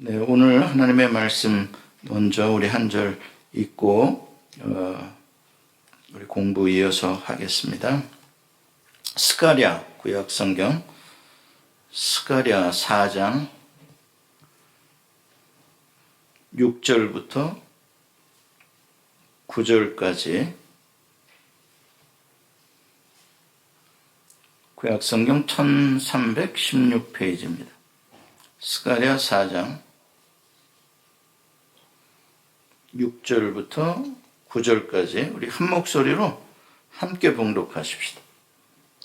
네, 오늘 하나님의 말씀 먼저 우리 한 절 읽고 우리 공부 이어서 하겠습니다. 스가랴 구약 성경 스가랴 4장 6절부터 9절까지 구약 성경 1316페이지입니다. 스가랴 4장 6절부터 9절까지 우리 한 목소리로 함께 봉독하십시다.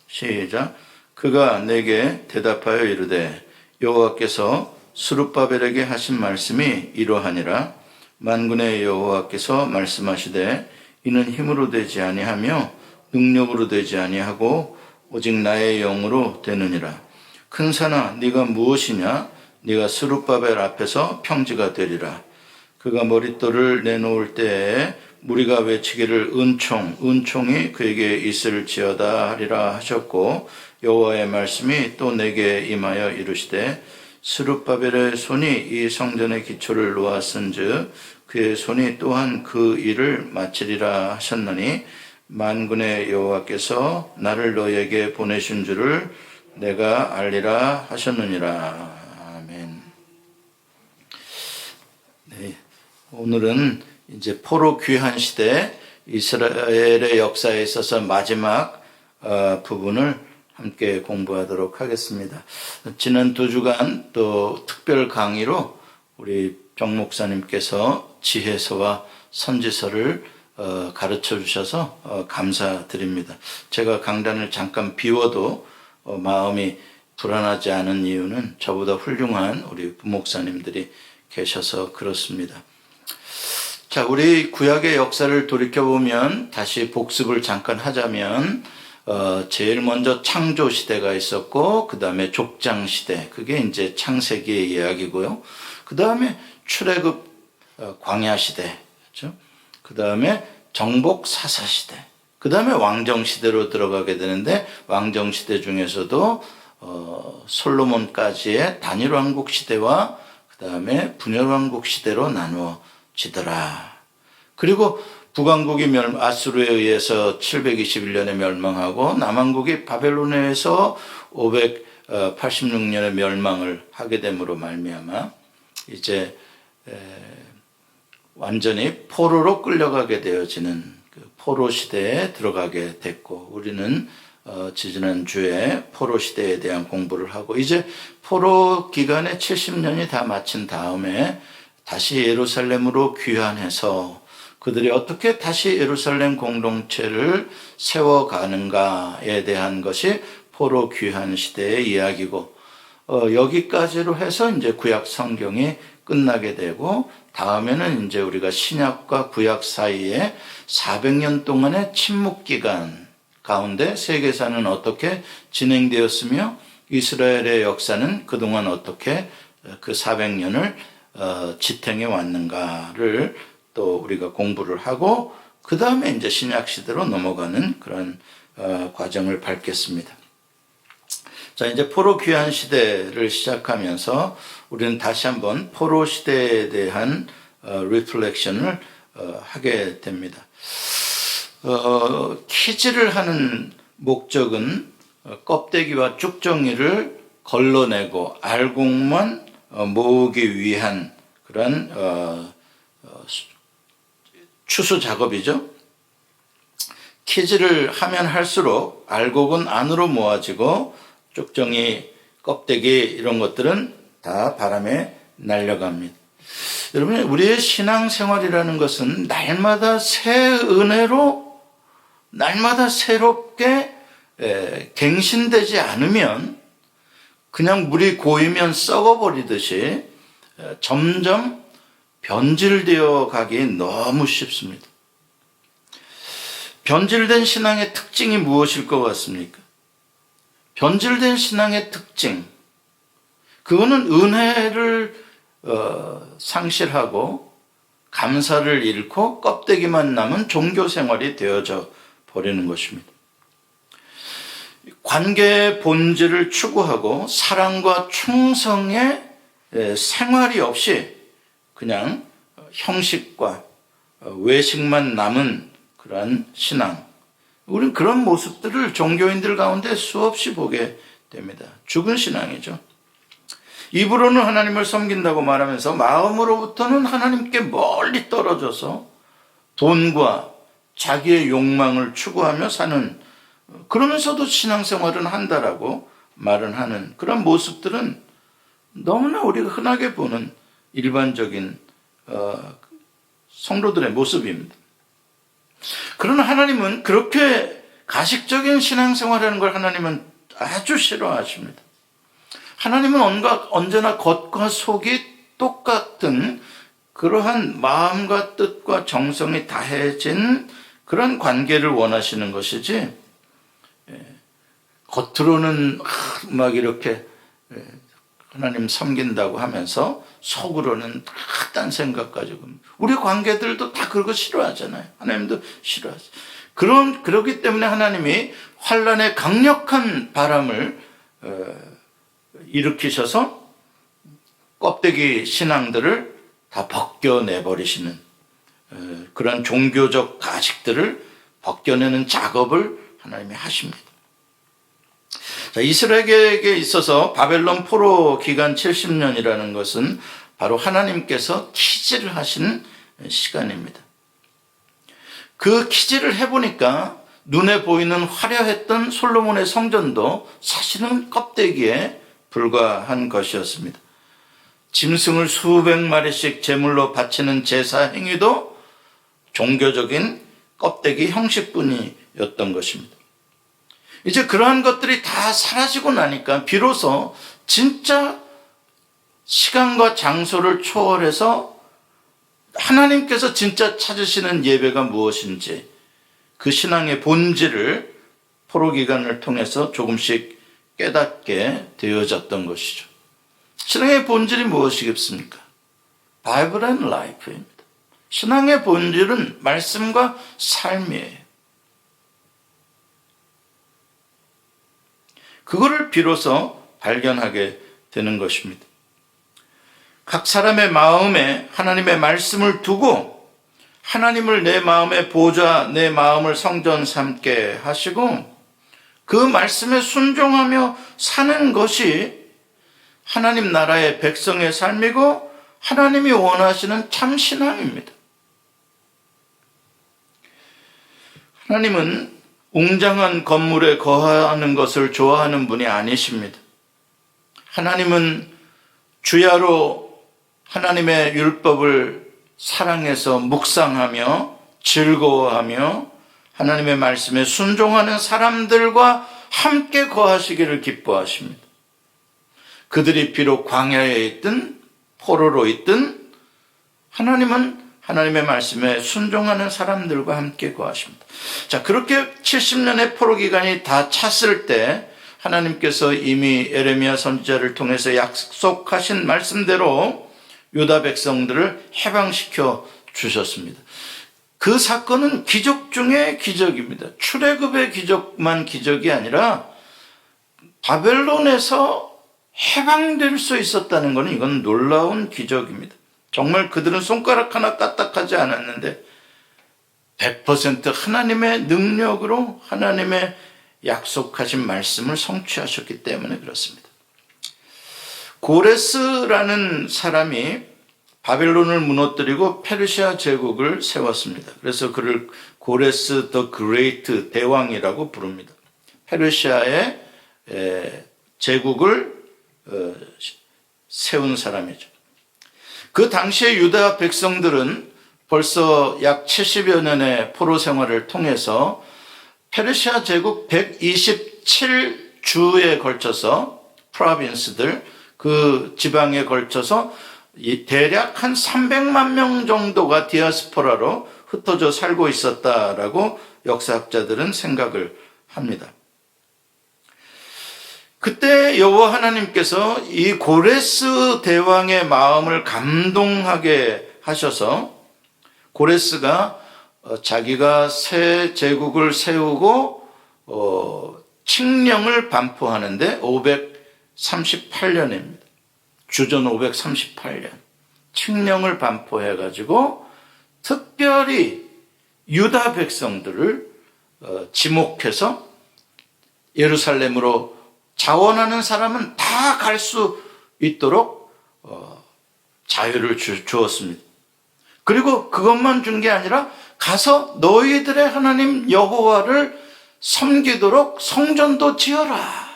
시작. 그가 내게 대답하여 이르되 여호와께서 스룹바벨에게 하신 말씀이 이러하니라. 만군의 여호와께서 말씀하시되 이는 힘으로 되지 아니하며 능력으로 되지 아니하고 오직 나의 영으로 되느니라. 큰 산아 네가 무엇이냐? 네가 스룹바벨 앞에서 평지가 되리라. 그가 머릿돌을 내놓을 때에 무리가 외치기를 은총이 그에게 있을지어다 하리라 하셨고, 여호와의 말씀이 또 내게 임하여 이르시되 스룹바벨의 손이 이 성전의 기초를 놓았은즉 그의 손이 또한 그 일을 마치리라 하셨느니, 만군의 여호와께서 나를 너에게 보내신 줄을 내가 알리라 하셨느니라. 아멘. 네. 오늘은 이제 포로 귀환 시대 이스라엘의 역사에 있어서 마지막 부분을 함께 공부하도록 하겠습니다. 지난 2주간 또 특별 강의로 우리 정 목사님께서 지혜서와 선지서를 가르쳐 주셔서 감사드립니다. 제가 강단을 잠깐 비워도 마음이 불안하지 않은 이유는 저보다 훌륭한 우리 부목사님들이 계셔서 그렇습니다. 자, 우리 구약의 역사를 돌이켜보면 다시 복습을 잠깐 하자면 제일 먼저 창조 시대가 있었고, 그 다음에 족장 시대, 그게 이제 창세기의 이야기고요. 그 다음에 출애굽 광야 시대, 그렇죠? 그 다음에 정복 사사 시대, 그 다음에 왕정 시대로 들어가게 되는데, 왕정 시대 중에서도 솔로몬까지의 단일 왕국 시대와 그 다음에 분열 왕국 시대로 나누어지더라. 그리고 북왕국이 아수르에 의해서 721년에 멸망하고 남왕국이 바벨론에 의해서 586년에 멸망을 하게 됨으로 말미암아 이제 완전히 포로로 끌려가게 되어지는 그 포로 시대에 들어가게 됐고, 우리는 지지난주에 포로 시대에 대한 공부를 하고, 이제 포로 기간의 70년이 다 마친 다음에 다시 예루살렘으로 귀환해서 그들이 어떻게 다시 예루살렘 공동체를 세워가는가에 대한 것이 포로 귀환 시대의 이야기고, 여기까지로 해서 이제 구약 성경이 끝나게 되고, 다음에는 이제 우리가 신약과 구약 사이에 400년 동안의 침묵 기간 가운데 세계사는 어떻게 진행되었으며 이스라엘의 역사는 그동안 어떻게 그 400년을 지탱해 왔는가를 또 우리가 공부를 하고, 그 다음에 이제 신약 시대로 넘어가는 그런 과정을 밟겠습니다. 자, 이제 포로 귀환 시대를 시작하면서 우리는 다시 한번 포로 시대에 대한 리플렉션을 하게 됩니다. 키즈를 하는 목적은 껍데기와 쭉정이를 걸러내고 알곡만 모으기 위한 그런 추수 작업이죠. 키즈를 하면 할수록 알곡은 안으로 모아지고 쭉정이, 껍데기 이런 것들은 다 바람에 날려갑니다. 여러분, 우리의 신앙생활이라는 것은 날마다 새 은혜로 날마다 새롭게 갱신되지 않으면 그냥 물이 고이면 썩어버리듯이 점점 변질되어 가기 너무 쉽습니다. 변질된 신앙의 특징이 무엇일 것 같습니까? 변질된 신앙의 특징, 그거는 은혜를 상실하고 감사를 잃고 껍데기만 남은 종교생활이 되어져 버리는 것입니다. 관계의 본질을 추구하고 사랑과 충성의 생활이 없이 그냥 형식과 외식만 남은 그러한 신앙, 우리는 그런 모습들을 종교인들 가운데 수없이 보게 됩니다. 죽은 신앙이죠. 입으로는 하나님을 섬긴다고 말하면서 마음으로부터는 하나님께 멀리 떨어져서 돈과 자기의 욕망을 추구하며 사는, 그러면서도 신앙생활은 한다라고 말은 하는 그런 모습들은 너무나 우리가 흔하게 보는 일반적인 성도들의 모습입니다. 그러나 하나님은 그렇게 가식적인 신앙생활하는 걸 하나님은 아주 싫어하십니다. 하나님은 언제나 겉과 속이 똑같은 그러한 마음과 뜻과 정성이 다해진 그런 관계를 원하시는 것이지, 겉으로는 막 이렇게 하나님 섬긴다고 하면서 속으로는 딴 생각 가지고, 우리 관계들도 다 그런 거 싫어하잖아요. 하나님도 싫어하죠. 그렇기 때문에 하나님이 환란의 강력한 바람을 일으키셔서 껍데기 신앙들을 다 벗겨내버리시는 그런 종교적 가식들을 벗겨내는 작업을 하나님이 하십니다. 자, 이스라엘에게 있어서 바벨론 포로 기간 70년이라는 것은 바로 하나님께서 키질을 하신 시간입니다. 그 키질을 해보니까 눈에 보이는 화려했던 솔로몬의 성전도 사실은 껍데기에 불과한 것이었습니다. 짐승을 수백 마리씩 제물로 바치는 제사 행위도 종교적인 껍데기 형식뿐이었던 것입니다. 이제 그러한 것들이 다 사라지고 나니까 비로소 진짜 시간과 장소를 초월해서 하나님께서 진짜 찾으시는 예배가 무엇인지, 그 신앙의 본질을 포로 기간을 통해서 조금씩 깨닫게 되어졌던 것이죠. 신앙의 본질이 무엇이겠습니까? 바이블 앤 라이프입니다. 신앙의 본질은 말씀과 삶이에요. 그거를 비로소 발견하게 되는 것입니다. 각 사람의 마음에 하나님의 말씀을 두고 하나님을 내 마음의 보좌, 내 마음을 성전 삼게 하시고 그 말씀에 순종하며 사는 것이 하나님 나라의 백성의 삶이고 하나님이 원하시는 참 신앙입니다. 하나님은 웅장한 건물에 거하는 것을 좋아하는 분이 아니십니다. 하나님은 주야로 하나님의 율법을 사랑해서 묵상하며 즐거워하며 하나님의 말씀에 순종하는 사람들과 함께 거하시기를 기뻐하십니다. 그들이 비록 광야에 있든 포로로 있든 하나님은 하나님의 말씀에 순종하는 사람들과 함께 거하십니다. 자, 그렇게 70년의 포로 기간이 다 찼을 때 하나님께서 이미 에레미야 선지자를 통해서 약속하신 말씀대로 유다 백성들을 해방시켜 주셨습니다. 그 사건은 기적 중의 기적입니다. 출애굽의 기적만 기적이 아니라 바벨론에서 해방될 수 있었다는 것은 이건 놀라운 기적입니다. 정말 그들은 손가락 하나 까딱하지 않았는데 100% 하나님의 능력으로 하나님의 약속하신 말씀을 성취하셨기 때문에 그렇습니다. 고레스라는 사람이 바벨론을 무너뜨리고 페르시아 제국을 세웠습니다. 그래서 그를 고레스 더 그레이트 대왕이라고 부릅니다. 페르시아의 제국을 세운 사람이죠. 그 당시에 유다 백성들은 벌써 약 70여 년의 포로 생활을 통해서 페르시아 제국 127주에 걸쳐서 프로빈스들, 그 지방에 걸쳐서 대략 한 300만 명 정도가 디아스포라로 흩어져 살고 있었다라고 역사학자들은 생각을 합니다. 그때 여호와 하나님께서 이 고레스 대왕의 마음을 감동하게 하셔서 고레스가 자기가 새 제국을 세우고 칙령을 반포하는데 538년입니다. 주전 538년 칙령을 반포해가지고 특별히 유다 백성들을 지목해서 예루살렘으로 자원하는 사람은 다 갈 수 있도록 자유를 주었습니다. 그리고 그것만 준 게 아니라 가서 너희들의 하나님 여호와를 섬기도록 성전도 지어라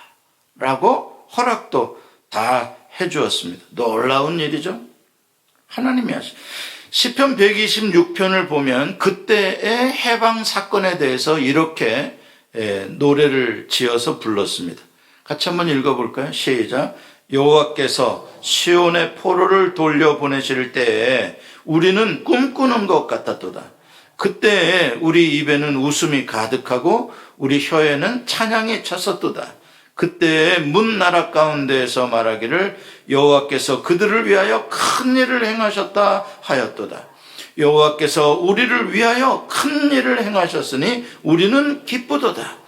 라고 허락도 다 해주었습니다. 놀라운 일이죠. 하나님이 하신. 시편 126편을 보면 그때의 해방 사건에 대해서 이렇게 노래를 지어서 불렀습니다. 같이 한번 읽어볼까요? 시작. 여호와께서 시온의 포로를 돌려보내실 때에 우리는 꿈꾸는 것 같았도다. 그때에 우리 입에는 웃음이 가득하고 우리 혀에는 찬양이 찼었도다. 그때에 문 나라 가운데에서 말하기를 여호와께서 그들을 위하여 큰 일을 행하셨다 하였도다. 여호와께서 우리를 위하여 큰 일을 행하셨으니 우리는 기쁘도다.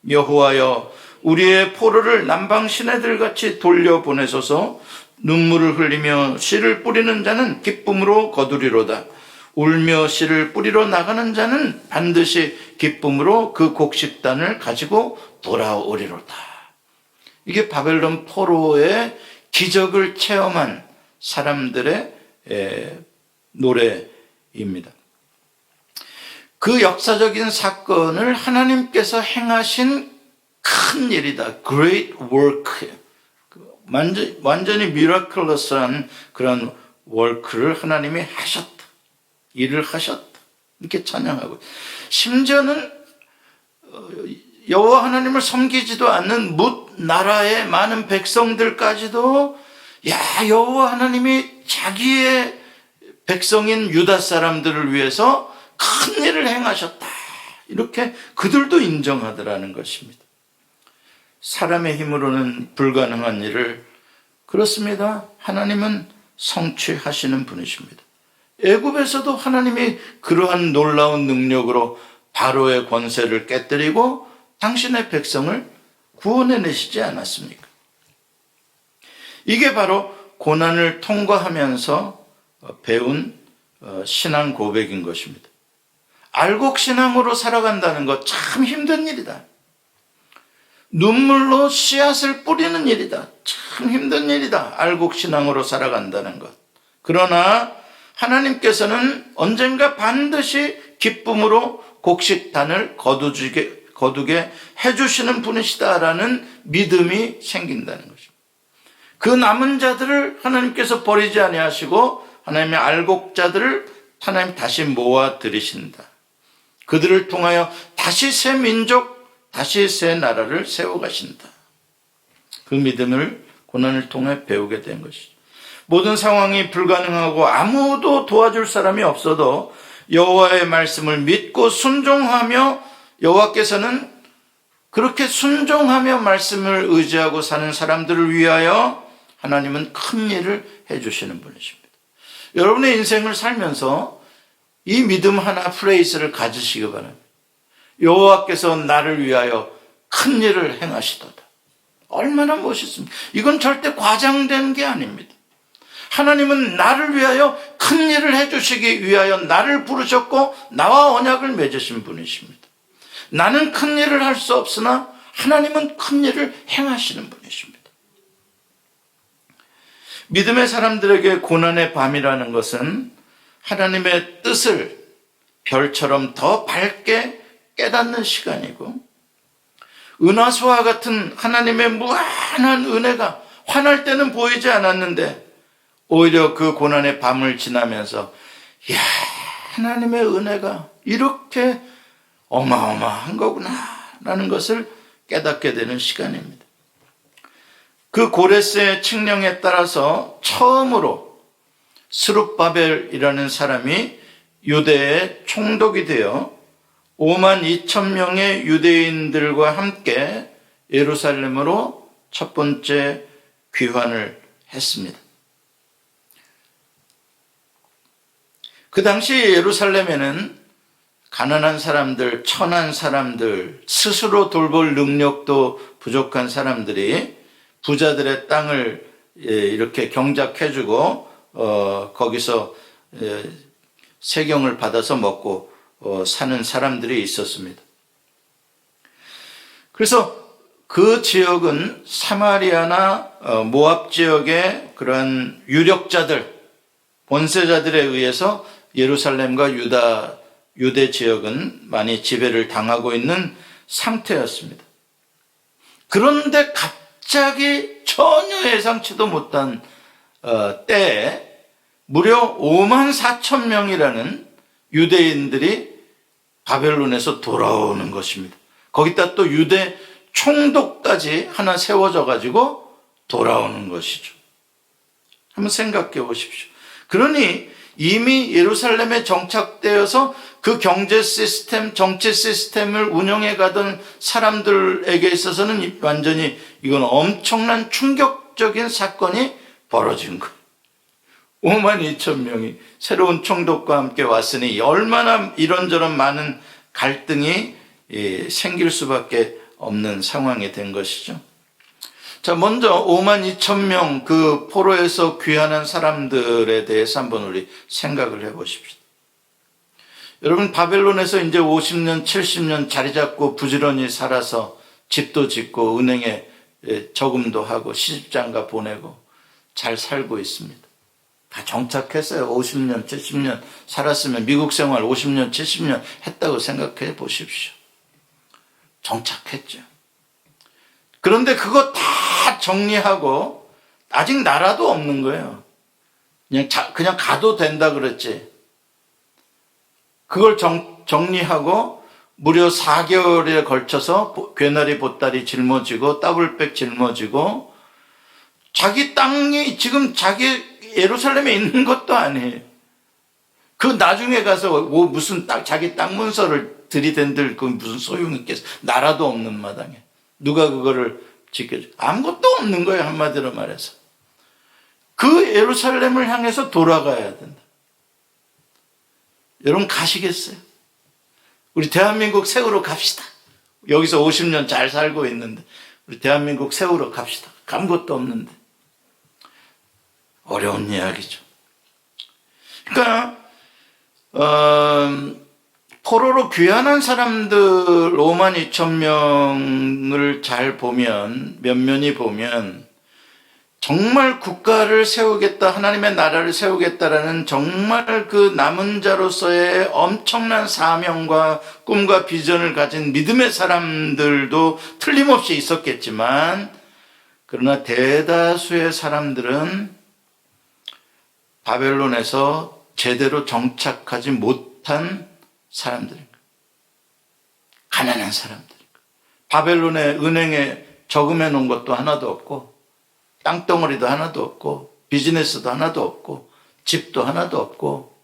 여호와여 우리의 포로를 남방 시내들같이 돌려보내소서. 눈물을 흘리며 씨를 뿌리는 자는 기쁨으로 거두리로다. 울며 씨를 뿌리러 나가는 자는 반드시 기쁨으로 그 곡식단을 가지고 돌아오리로다. 이게 바벨론 포로의 기적을 체험한 사람들의 노래입니다. 그 역사적인 사건을 하나님께서 행하신 큰 일이다. Great work. 완전히 miraculous한 그런 워크를 하나님이 하셨다. 일을 하셨다. 이렇게 찬양하고, 심지어는 여호와 하나님을 섬기지도 않는 뭇 나라의 많은 백성들까지도 여호와 하나님이 자기의 백성인 유다 사람들을 위해서 큰 일을 행하셨다. 이렇게 그들도 인정하더라는 것입니다. 사람의 힘으로는 불가능한 일을, 그렇습니다. 하나님은 성취하시는 분이십니다. 애굽에서도 하나님이 그러한 놀라운 능력으로 바로의 권세를 깨뜨리고 당신의 백성을 구원해내시지 않았습니까? 이게 바로 고난을 통과하면서 배운 신앙 고백인 것입니다. 알곡신앙으로 살아간다는 것 참 힘든 일이다. 눈물로 씨앗을 뿌리는 일이다. 참 힘든 일이다. 알곡신앙으로 살아간다는 것. 그러나 하나님께서는 언젠가 반드시 기쁨으로 곡식단을 거두게 해주시는 분이시다라는 믿음이 생긴다는 것입니다. 그 남은 자들을 하나님께서 버리지 아니하시고 하나님의 알곡자들을 하나님 다시 모아 들이신다. 그들을 통하여 다시 새 민족, 다시 새 나라를 세워가신다. 그 믿음을 고난을 통해 배우게 된 것이죠. 모든 상황이 불가능하고 아무도 도와줄 사람이 없어도 여호와의 말씀을 믿고 순종하며, 여호와께서는 그렇게 순종하며 말씀을 의지하고 사는 사람들을 위하여 하나님은 큰 일을 해주시는 분이십니다. 여러분의 인생을 살면서 이 믿음 하나 프레이즈를 가지시기 바랍니다. 여호와께서 나를 위하여 큰 일을 행하시도다. 얼마나 멋있습니까? 이건 절대 과장된 게 아닙니다. 하나님은 나를 위하여 큰 일을 해주시기 위하여 나를 부르셨고 나와 언약을 맺으신 분이십니다. 나는 큰 일을 할 수 없으나 하나님은 큰 일을 행하시는 분이십니다. 믿음의 사람들에게 고난의 밤이라는 것은 하나님의 뜻을 별처럼 더 밝게 깨닫는 시간이고, 은하수와 같은 하나님의 무한한 은혜가 환할 때는 보이지 않았는데 오히려 그 고난의 밤을 지나면서 하나님의 은혜가 이렇게 어마어마한 거구나 라는 것을 깨닫게 되는 시간입니다. 그 고레스의 칙령에 따라서 처음으로 스룹바벨이라는 사람이 유대의 총독이 되어 5만 2천 명의 유대인들과 함께 예루살렘으로 첫 번째 귀환을 했습니다. 그 당시 예루살렘에는 가난한 사람들, 천한 사람들, 스스로 돌볼 능력도 부족한 사람들이 부자들의 땅을 이렇게 경작해주고 거기서 세경을 받아서 먹고 사는 사람들이 있었습니다. 그래서 그 지역은 사마리아나 모압 지역의 그러한 유력자들, 본세자들에 의해서 예루살렘과 유대 지역은 많이 지배를 당하고 있는 상태였습니다. 그런데 갑자기 전혀 예상치도 못한 때에 무려 5만 4천 명이라는 유대인들이 바벨론에서 돌아오는 것입니다. 거기다 또 유대 총독까지 하나 세워져 가지고 돌아오는 것이죠. 한번 생각해 보십시오. 그러니 이미 예루살렘에 정착되어서 그 경제 시스템, 정치 시스템을 운영해 가던 사람들에게 있어서는 완전히 이건 엄청난 충격적인 사건이 벌어진 거예요. 5만 2천 명이 새로운 총독과 함께 왔으니 얼마나 이런저런 많은 갈등이 생길 수밖에 없는 상황이 된 것이죠. 자, 먼저 5만 2천 명 그 포로에서 귀환한 사람들에 대해서 한번 우리 생각을 해보십시오. 여러분, 바벨론에서 이제 50년, 70년 자리 잡고 부지런히 살아서 집도 짓고 은행에 저금도 하고 시집장가 보내고 잘 살고 있습니다. 다 정착했어요. 50년, 70년 살았으면 미국 생활 50년, 70년 했다고 생각해 보십시오. 정착했죠. 그런데 그거 다 정리하고 아직 나라도 없는 거예요. 그냥 가도 된다 그랬지. 그걸 정리하고 무려 4개월에 걸쳐서 괴나리 보따리 짊어지고 더블백 짊어지고 자기 땅이 지금 자기 예루살렘에 있는 것도 아니에요. 그 나중에 가서 무슨 자기 땅 문서를 들이댄들 그 무슨 소용이 있겠어. 나라도 없는 마당에 누가 그거를 지켜줘. 아무것도 없는 거예요. 한마디로 말해서. 그 예루살렘을 향해서 돌아가야 된다. 여러분 가시겠어요? 우리 대한민국 세우러 갑시다. 여기서 50년 잘 살고 있는데 우리 대한민국 세우러 갑시다. 아무것도 없는데. 어려운 이야기죠. 그러니까 포로로 귀환한 사람들 5만 2천 명을 잘 보면, 면면히 보면 정말 국가를 세우겠다, 하나님의 나라를 세우겠다라는 정말 그 남은 자로서의 엄청난 사명과 꿈과 비전을 가진 믿음의 사람들도 틀림없이 있었겠지만, 그러나 대다수의 사람들은 바벨론에서 제대로 정착하지 못한 사람들인 거예요. 가난한 사람들인 거예요. 바벨론의 은행에 저금해 놓은 것도 하나도 없고, 땅덩어리도 하나도 없고, 비즈니스도 하나도 없고, 집도 하나도 없고,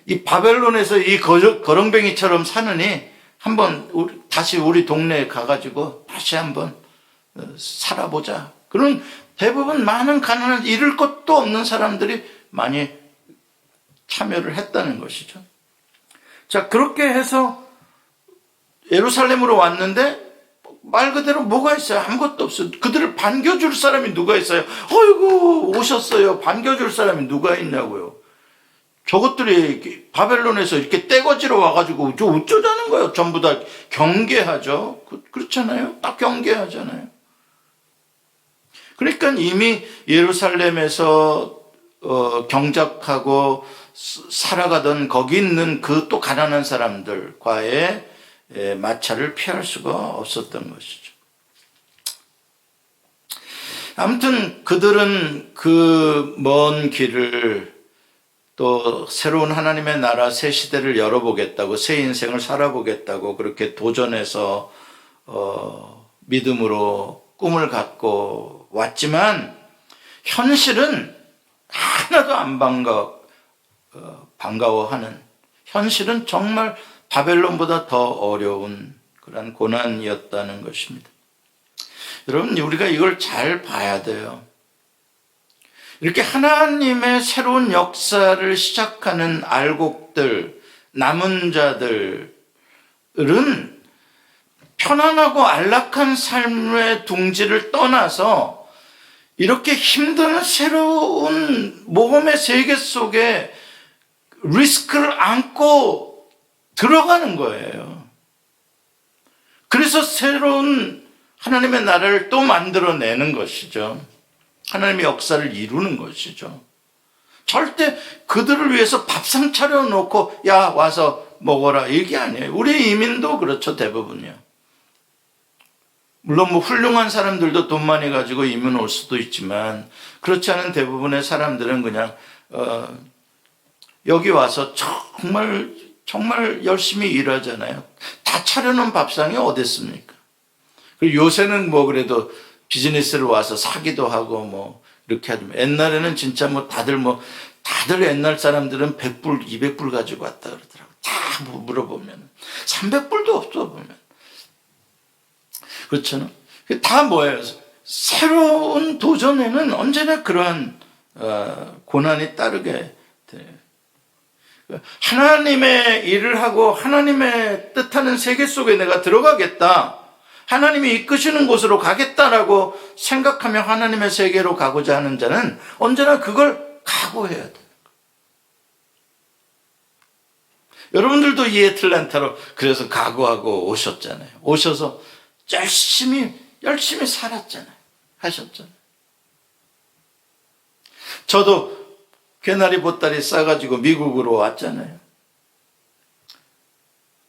이 바벨론에서 이 거렁뱅이처럼 사느니 한번 다시 우리 동네에 가가지고 다시 한번 살아보자. 그런 대부분 많은 가난한 잃을 것도 없는 사람들이 많이 참여를 했다는 것이죠. 자, 그렇게 해서 예루살렘으로 왔는데 말 그대로 뭐가 있어요? 아무것도 없어요. 그들을 반겨줄 사람이 누가 있어요? 어이구 오셨어요. 반겨줄 사람이 누가 있냐고요. 저것들이 바벨론에서 이렇게 떼거지로 와가지고 저 어쩌자는 거예요. 전부 다 경계하죠. 그렇잖아요. 딱 경계하잖아요. 그러니까 이미 예루살렘에서 경작하고 살아가던 거기 있는 그 또 가난한 사람들과의 마찰을 피할 수가 없었던 것이죠. 아무튼 그들은 그 먼 길을 또 새로운 하나님의 나라 새 시대를 열어보겠다고, 새 인생을 살아보겠다고 그렇게 도전해서 믿음으로 꿈을 갖고 왔지만 현실은 하나도 안 반가워하는, 현실은 정말 바벨론보다 더 어려운 그런 고난이었다는 것입니다. 여러분, 우리가 이걸 잘 봐야 돼요. 이렇게 하나님의 새로운 역사를 시작하는 알곡들, 남은 자들은 편안하고 안락한 삶의 둥지를 떠나서 이렇게 힘든 새로운 모험의 세계 속에 리스크를 안고 들어가는 거예요. 그래서 새로운 하나님의 나라를 또 만들어내는 것이죠. 하나님의 역사를 이루는 것이죠. 절대 그들을 위해서 밥상 차려놓고 야 와서 먹어라 이게 아니에요. 우리 이민도 그렇죠. 대부분이요. 물론 뭐 훌륭한 사람들도 돈 많이 가지고 이민 올 수도 있지만 그렇지 않은 대부분의 사람들은 그냥 여기 와서 정말 열심히 일하잖아요. 다 차려놓은 밥상이 어디 있습니까? 그리고 요새는 뭐 그래도 비즈니스를 와서 사기도 하고 뭐 이렇게 하지만 옛날에는 진짜 뭐 다들 옛날 사람들은 100불, 200불 가지고 왔다 그러더라고요. 다 물어보면 300불도 없어 보면. 그렇잖아요. 다 뭐예요? 새로운 도전에는 언제나 그러한 고난이 따르게 돼요. 하나님의 일을 하고 하나님의 뜻하는 세계 속에 내가 들어가겠다. 하나님이 이끄시는 곳으로 가겠다라고 생각하며 하나님의 세계로 가고자 하는 자는 언제나 그걸 각오해야 돼요. 여러분들도 이 애틀랜타로 그래서 각오하고 오셨잖아요. 오셔서 열심히 살았잖아요. 하셨잖아요. 저도 개나리 보따리 싸가지고 미국으로 왔잖아요.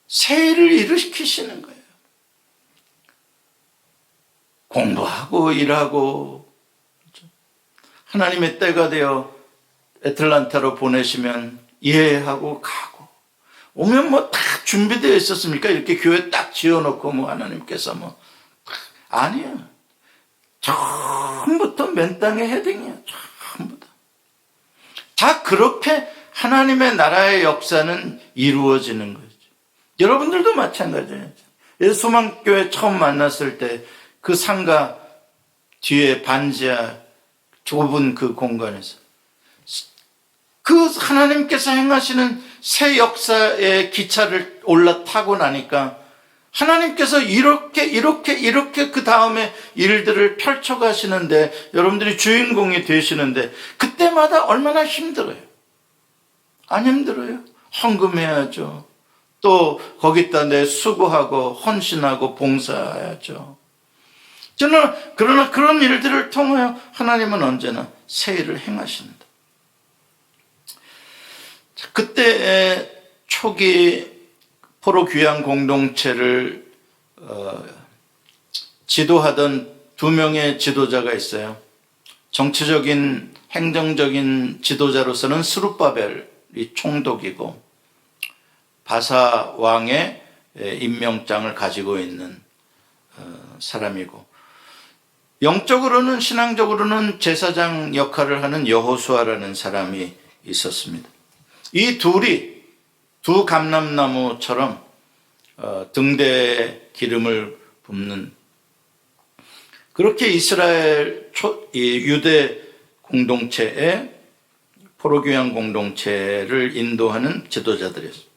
새해를 일으키시는 거예요. 공부하고 일하고 하나님의 때가 되어 애틀란타로 보내시면 이해하고 가고 오면 뭐 다 준비되어 있었습니까? 이렇게 교회 딱 지어놓고 뭐 하나님께서 뭐 아니에요. 처음부터 맨 땅에 헤딩이에요. 처음부터. 다 그렇게 하나님의 나라의 역사는 이루어지는 거죠. 여러분들도 마찬가지예요. 소망교회 처음 만났을 때 그 상가 뒤에 반지하 좁은 그 공간에서 그 하나님께서 행하시는 새 역사의 기차를 올라타고 나니까 하나님께서 이렇게 그 다음에 일들을 펼쳐가시는데 여러분들이 주인공이 되시는데 그때마다 얼마나 힘들어요. 안 힘들어요? 헌금해야죠. 또 거기다 내 수고하고 헌신하고 봉사해야죠. 그러나 그런 일들을 통하여 하나님은 언제나 새 일을 행하신다. 그때 초기 포로 귀환 공동체를 지도하던 두 명의 지도자가 있어요. 정치적인 행정적인 지도자로서는 스룹바벨이 총독이고 바사 왕의 임명장을 가지고 있는 사람이고 영적으로는 신앙적으로는 제사장 역할을 하는 여호수아라는 사람이 있었습니다. 이 둘이 두 감람나무처럼 등대에 기름을 붓는 그렇게 이스라엘 유대 공동체의 포로교양 공동체를 인도하는 지도자들이었습니다.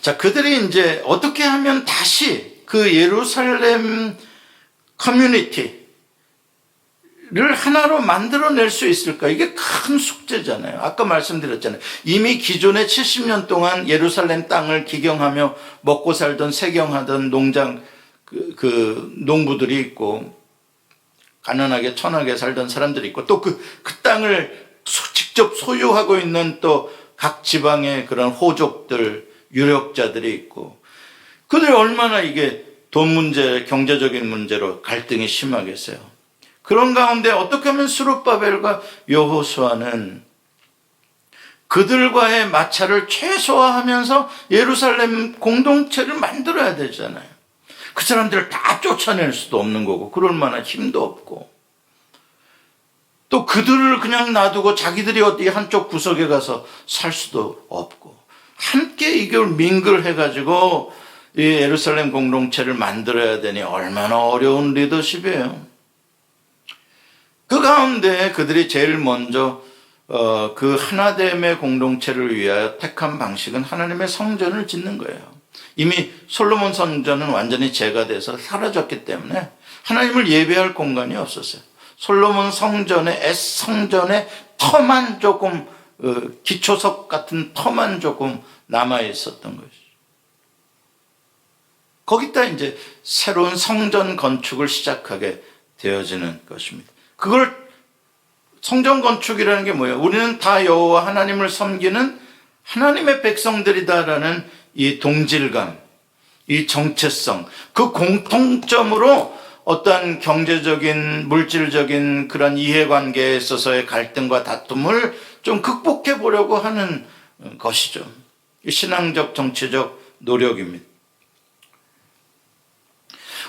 자, 그들이 이제 어떻게 하면 다시 그 예루살렘 커뮤니티를 하나로 만들어낼 수 있을까? 이게 큰 숙제잖아요. 아까 말씀드렸잖아요. 이미 기존에 70년 동안 예루살렘 땅을 기경하며 먹고 살던 세경하던 농장 그 농부들이 있고 가난하게 천하게 살던 사람들이 있고 또 그 땅을 직접 소유하고 있는 또 각 지방의 그런 호족들 유력자들이 있고 그들이 얼마나 이게 돈 문제, 경제적인 문제로 갈등이 심하겠어요. 그런 가운데 어떻게 하면 스룹바벨과 여호수아는 그들과의 마찰을 최소화하면서 예루살렘 공동체를 만들어야 되잖아요. 그 사람들을 다 쫓아낼 수도 없는 거고 그럴 만한 힘도 없고 또 그들을 그냥 놔두고 자기들이 어디 한쪽 구석에 가서 살 수도 없고 함께 이걸 민글해가지고 이 예루살렘 공동체를 만들어야 되니 얼마나 어려운 리더십이에요. 그 가운데 그들이 제일 먼저 그 하나됨의 공동체를 위하여 택한 방식은 하나님의 성전을 짓는 거예요. 이미 솔로몬 성전은 완전히 재가 돼서 사라졌기 때문에 하나님을 예배할 공간이 없었어요. 솔로몬 성전의 성전의 터만 조금 기초석 같은 터만 조금 남아 있었던 것이죠. 거기다 이제 새로운 성전 건축을 시작하게 되어지는 것입니다. 그걸 성전 건축이라는 게 뭐예요? 우리는 다 여호와 하나님을 섬기는 하나님의 백성들이다라는 이 동질감, 이 정체성, 그 공통점으로 어떤 경제적인, 물질적인 그런 이해관계에 있어서의 갈등과 다툼을 좀 극복해 보려고 하는 것이죠. 신앙적, 정치적 노력입니다.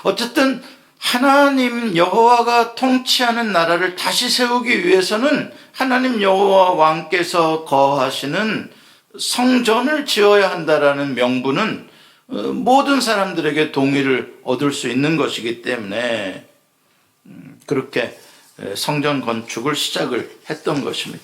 어쨌든 하나님 여호와가 통치하는 나라를 다시 세우기 위해서는 하나님 여호와 왕께서 거하시는 성전을 지어야 한다라는 명분은 모든 사람들에게 동의를 얻을 수 있는 것이기 때문에 그렇게 성전 건축을 시작을 했던 것입니다.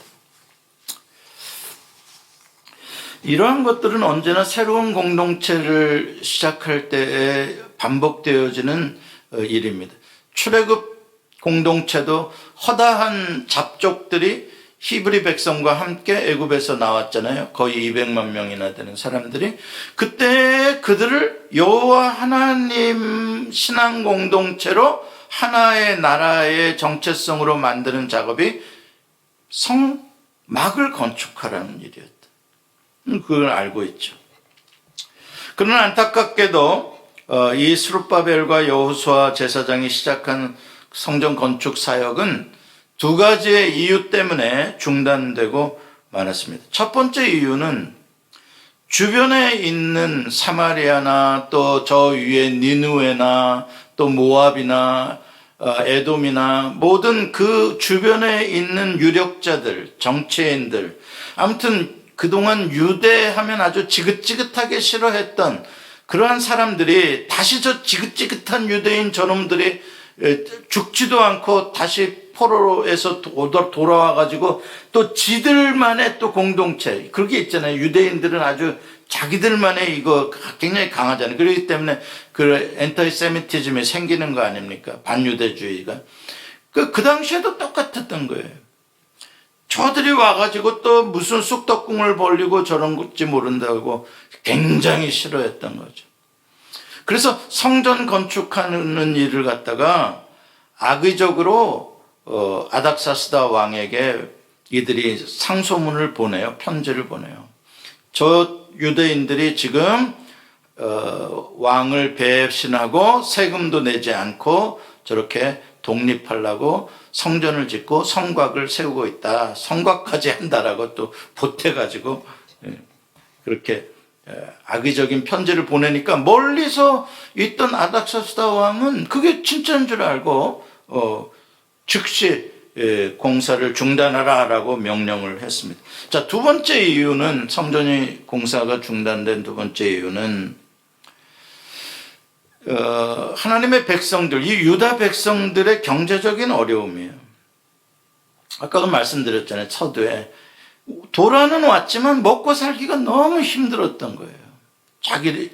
이러한 것들은 언제나 새로운 공동체를 시작할 때에 반복되어지는 일입니다. 출애굽 공동체도 허다한 잡족들이 히브리 백성과 함께 애굽에서 나왔잖아요. 거의 200만 명이나 되는 사람들이. 그때 그들을 여호와 하나님 신앙 공동체로 하나의 나라의 정체성으로 만드는 작업이 성막을 건축하라는 일이었다. 그걸 알고 있죠. 그러나 안타깝게도 이 스룹바벨과 여호수아 제사장이 시작한 성전 건축 사역은 두 가지의 이유 때문에 중단되고 말았습니다. 첫 번째 이유는 주변에 있는 사마리아나 또 저 위에 니느웨나 또 모압이나 에돔이나 모든 그 주변에 있는 유력자들, 정치인들, 아무튼 그동안 유대하면 아주 지긋지긋하게 싫어했던 그러한 사람들이 다시 저 지긋지긋한 유대인 저놈들이 죽지도 않고 다시 포로에서 돌아와가지고 또 지들만의 또 공동체, 그게 있잖아요. 유대인들은 아주 자기들만의 이거 굉장히 강하잖아요. 그렇기 때문에 그 엔터세미티즘이 생기는 거 아닙니까? 반유대주의가. 그 당시에도 똑같았던 거예요. 저들이 와가지고 또 무슨 쑥떡궁을 벌리고 저런 건지 모른다고 굉장히 싫어했던 거죠. 그래서 성전 건축하는 일을 갖다가 악의적으로 아닥사스다 왕에게 이들이 상소문을 보내요. 편지를 보내요. 저 유대인들이 지금 왕을 배신하고 세금도 내지 않고 저렇게 독립하려고 성전을 짓고 성곽을 세우고 있다. 성곽까지 한다라고 또 보태가지고 그렇게 악의적인 편지를 보내니까 멀리서 있던 아닥사스다 왕은 그게 진짜인 줄 알고 즉시 공사를 중단하라라고 명령을 했습니다. 자, 두 번째 이유는 성전이 공사가 중단된 두 번째 이유는 하나님의 백성들, 이 유다 백성들의 경제적인 어려움이에요. 아까도 말씀드렸잖아요. 서두에 도라는 왔지만 먹고 살기가 너무 힘들었던 거예요.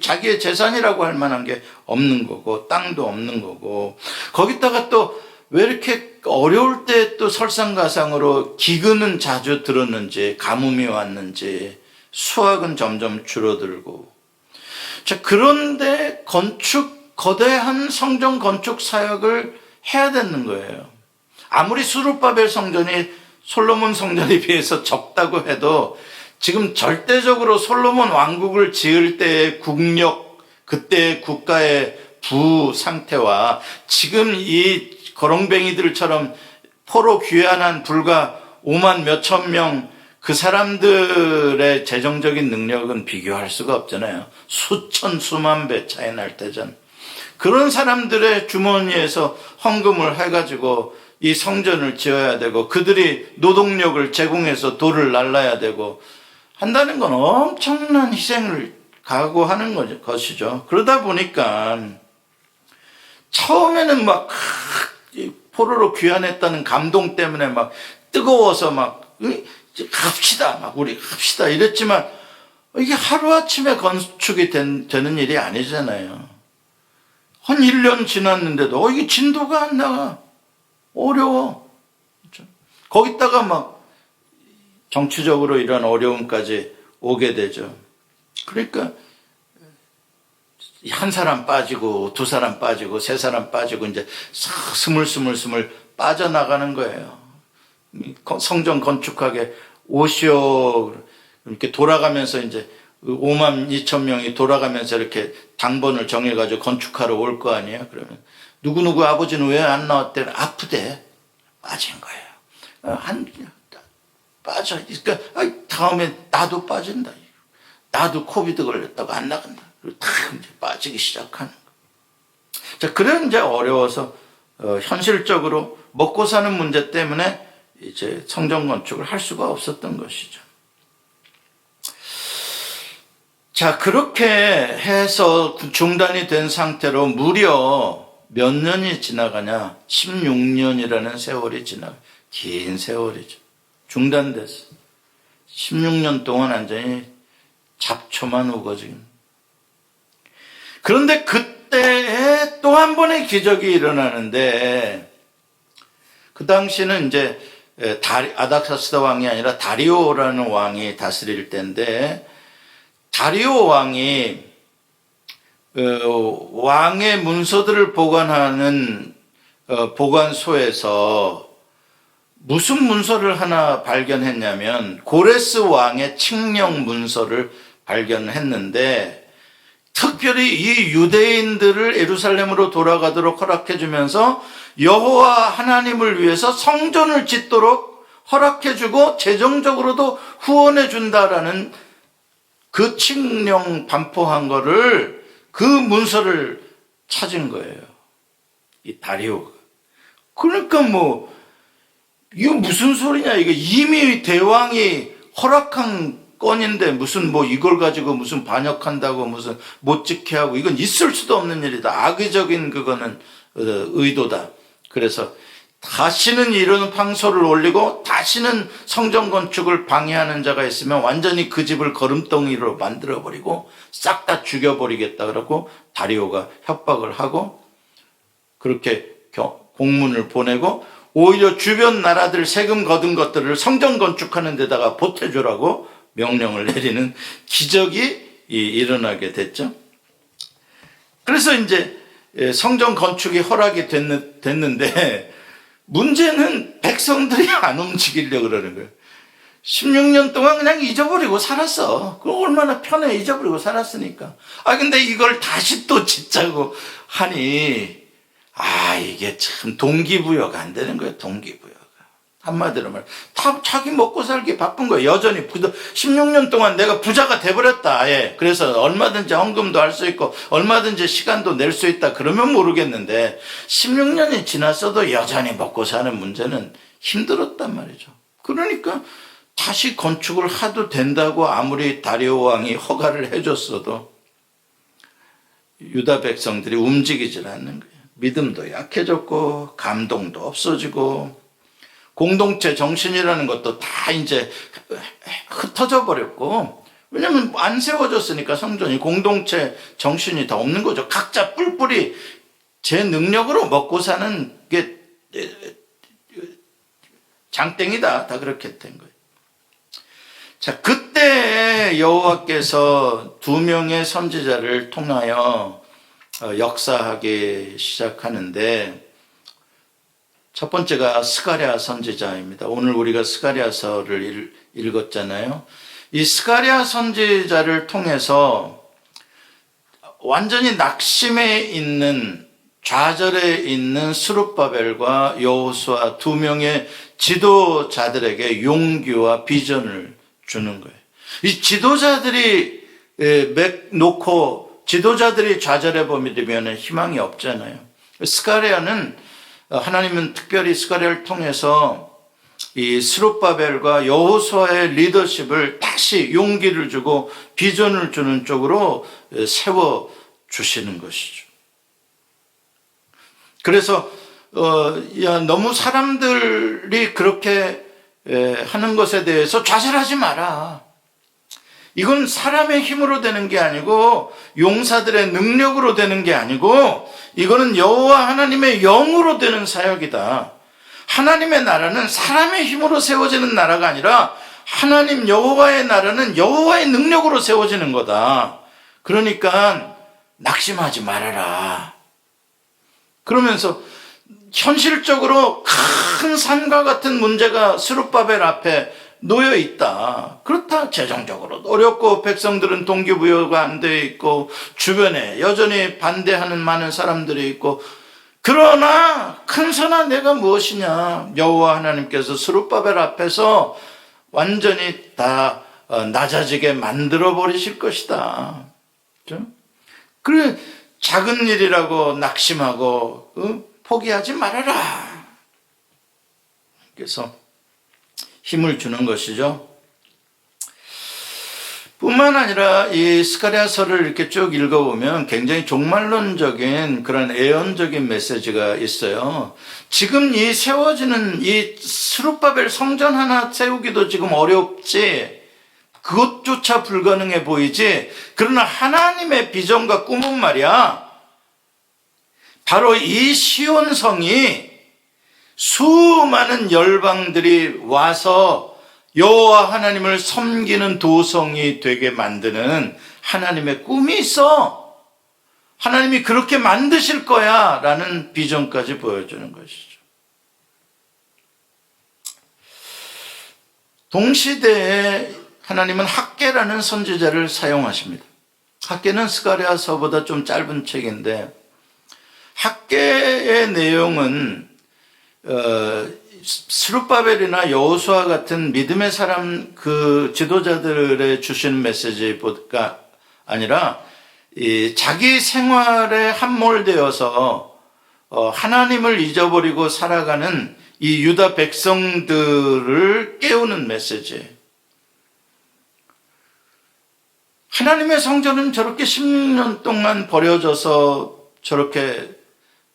자기의 재산이라고 할 만한 게 없는 거고 땅도 없는 거고 거기다가 또 왜 이렇게 어려울 때 또 설상가상으로 기근은 자주 들었는지 가뭄이 왔는지 수확은 점점 줄어들고 자 그런데 거대한 성전 건축 사역을 해야 되는 거예요. 아무리 수룹바벨 성전이 솔로몬 성전에 비해서 적다고 해도 지금 절대적으로 솔로몬 왕국을 지을 때의 국력, 그때의 국가의 부 상태와 지금 이 거렁뱅이들처럼 포로 귀환한 불과 5만 몇천 명 그 사람들의 재정적인 능력은 비교할 수가 없잖아요. 수천 수만 배 차이 날 때전. 그런 사람들의 주머니에서 헌금을 해가지고 이 성전을 지어야 되고 그들이 노동력을 제공해서 돌을 날라야 되고 한다는 건 엄청난 희생을 각오하는 것이죠. 그러다 보니까 처음에는 막 포로로 귀환했다는 감동 때문에 막 뜨거워서 막 합시다, 막 우리 합시다 이랬지만 이게 하루아침에 건축이 되는 일이 아니잖아요. 한 1년 지났는데도 이게 진도가 안 나가. 어려워. 거기다가 막 정치적으로 이런 어려움까지 오게 되죠. 그러니까 한 사람 빠지고 두 사람 빠지고 세 사람 빠지고 이제 스물스물 빠져나가는 거예요. 성전 건축하게 오시오 이렇게 돌아가면서 이제 5만 2천 명이 돌아가면서 이렇게 당번을 정해가지고 건축하러 올 거 아니에요. 그러면 누구누구 아버지는 왜 안 나왔대? 아프대. 빠진 거예요. 빠져. 그러니까 다음에 나도 빠진다. 나도 코비드 걸렸다고 안 나간다. 그리고 다 이제 빠지기 시작하는 거예요. 자, 그런 이제 어려워서 현실적으로 먹고 사는 문제 때문에 이제 성전 건축을 할 수가 없었던 것이죠. 자, 그렇게 해서 중단이 된 상태로 무려 몇 년이 지나가냐? 16년이라는 세월이 긴 세월이죠. 중단됐어. 16년 동안 완전히 잡초만 우거지고. 그런데 그때에 또 한 번의 기적이 일어나는데, 그 당시는 이제 아닥사스다 왕이 아니라 다리오라는 왕이 다스릴 때인데, 다리오 왕이 왕의 문서들을 보관하는 보관소에서 무슨 문서를 하나 발견했냐면 고레스 왕의 칙령 문서를 발견했는데, 특별히 이 유대인들을 예루살렘으로 돌아가도록 허락해주면서 여호와 하나님을 위해서 성전을 짓도록 허락해주고 재정적으로도 후원해준다라는 그 칙령 반포한 거를, 그 문서를 찾은 거예요. 이 다리오가. 그러니까 이거 무슨 소리냐. 이거 이미 대왕이 허락한 건인데 무슨 이걸 가지고 무슨 반역한다고 무슨 못 지게 하고, 이건 있을 수도 없는 일이다. 악의적인 그거는 의도다. 그래서 다시는 이런 방소를 올리고 다시는 성전 건축을 방해하는 자가 있으면 완전히 그 집을 거름덩이로 만들어버리고 싹 다 죽여버리겠다 그러고 다리오가 협박을 하고 그렇게 공문을 보내고 오히려 주변 나라들 세금 거둔 것들을 성전 건축하는 데다가 보태주라고 명령을 내리는 기적이 일어나게 됐죠. 그래서 이제 성전 건축이 허락이 됐는데 문제는 백성들이 안 움직이려고 그러는 거예요. 16년 동안 그냥 잊어버리고 살았어. 그럼 얼마나 편해, 잊어버리고 살았으니까. 근데 이걸 다시 또 짓자고 하니, 이게 참 동기부여가 안 되는 거예요, 동기부여가. 한마디로 말해. 다 자기 먹고 살기 바쁜 거예요, 여전히. 16년 동안 내가 부자가 돼버렸다, 아예. 그래서 얼마든지 헌금도 할 수 있고, 얼마든지 시간도 낼 수 있다, 그러면 모르겠는데, 16년이 지났어도 여전히 먹고 사는 문제는 힘들었단 말이죠. 그러니까, 다시 건축을 해도 된다고 아무리 다리오 왕이 허가를 해줬어도 유다 백성들이 움직이질 않는 거예요. 믿음도 약해졌고 감동도 없어지고 공동체 정신이라는 것도 다 이제 흩어져 버렸고, 왜냐면 안 세워졌으니까 성전이 공동체 정신이 다 없는 거죠. 각자 뿔뿔이 제 능력으로 먹고 사는 게 장땡이다. 다 그렇게 된 거예요. 자, 그때 여호와께서 2명의 선지자를 통하여 역사하기 시작하는데, 첫 번째가 스가랴 선지자입니다. 오늘 우리가 스가랴서를 읽었잖아요. 이 스가랴 선지자를 통해서 완전히 낙심해 있는, 좌절해 있는 스룹바벨과 여호수아 2명의 지도자들에게 용기와 비전을 주는 거예요. 이 지도자들이 놓고 지도자들이 좌절해 버리면 희망이 없잖아요. 스가랴는, 하나님은 특별히 스가랴를 통해서 이 스룹바벨과 여호수아의 리더십을 다시 용기를 주고 비전을 주는 쪽으로 세워 주시는 것이죠. 그래서 너무 사람들이 그렇게 하는 것에 대해서 좌절하지 마라. 이건 사람의 힘으로 되는 게 아니고 용사들의 능력으로 되는 게 아니고 이거는 여호와 하나님의 영으로 되는 사역이다. 하나님의 나라는 사람의 힘으로 세워지는 나라가 아니라 하나님 여호와의 나라는 여호와의 능력으로 세워지는 거다. 그러니까 낙심하지 말아라. 그러면서 현실적으로 큰 산과 같은 문제가 스룹바벨 앞에 놓여 있다. 그렇다. 재정적으로 어렵고 백성들은 동기부여가 안 돼 있고 주변에 여전히 반대하는 많은 사람들이 있고, 그러나 큰 선한 내가 무엇이냐. 여호와 하나님께서 스룹바벨 앞에서 완전히 다 낮아지게 만들어 버리실 것이다. 그렇죠? 그래, 작은 일이라고 낙심하고 포기하지 말아라. 그래서 힘을 주는 것이죠. 뿐만 아니라 이 스가랴서를 이렇게 쭉 읽어보면 굉장히 종말론적인 그런 애언적인 메시지가 있어요. 지금 이 세워지는 이 스룹바벨 성전 하나 세우기도 지금 어렵지, 그것조차 불가능해 보이지. 그러나 하나님의 비전과 꿈은 말이야, 바로 이 시온성이 수많은 열방들이 와서 여호와 하나님을 섬기는 도성이 되게 만드는 하나님의 꿈이 있어. 하나님이 그렇게 만드실 거야 라는 비전까지 보여주는 것이죠. 동시대에 하나님은 학개라는 선지자를 사용하십니다. 학개는 스가랴서보다 좀 짧은 책인데, 학개의 내용은 스룹바벨이나 여호수아 같은 믿음의 사람 그 지도자들의 주신 메시지가 아니라 자기 생활에 함몰되어서 하나님을 잊어버리고 살아가는 이 유다 백성들을 깨우는 메시지. 하나님의 성전은 저렇게 10년 동안 버려져서 저렇게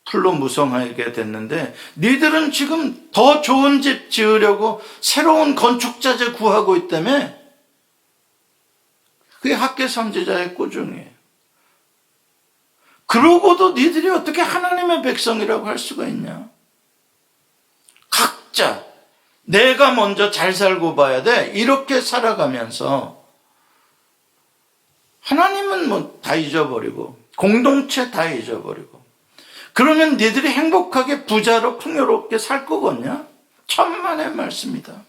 풀로 무성하게 됐는데 니들은 지금 더 좋은 집 지으려고 새로운 건축자재 구하고 있다며. 그게 학개 선지자의 꾸중이에요. 그러고도 니들이 어떻게 하나님의 백성이라고 할 수가 있냐. 각자 내가 먼저 잘 살고 봐야 돼. 이렇게 살아가면서 하나님은 뭐 다 잊어버리고 공동체 다 잊어버리고, 그러면 니들이 행복하게 부자로 풍요롭게 살 거겠냐? 천만의 말씀이다.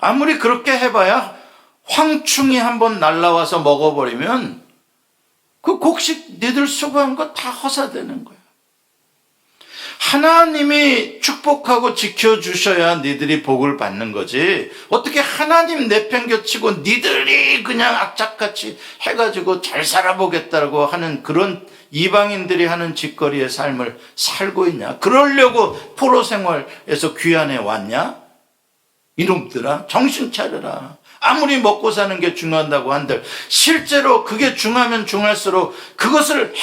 아무리 그렇게 해봐야 황충이 한번 날라와서 먹어버리면 그 곡식 니들 수고한 거 다 허사되는 거야. 하나님이 축복하고 지켜주셔야 니들이 복을 받는 거지. 어떻게 하나님 내팽겨치고 니들이 그냥 악착같이 해가지고 잘 살아보겠다고 하는 그런 이방인들이 하는 짓거리의 삶을 살고 있냐? 그러려고 포로 생활에서 귀환해 왔냐? 이놈들아, 정신 차려라. 아무리 먹고 사는 게 중요하다고 한들 실제로 그게 중하면 중할수록 그것을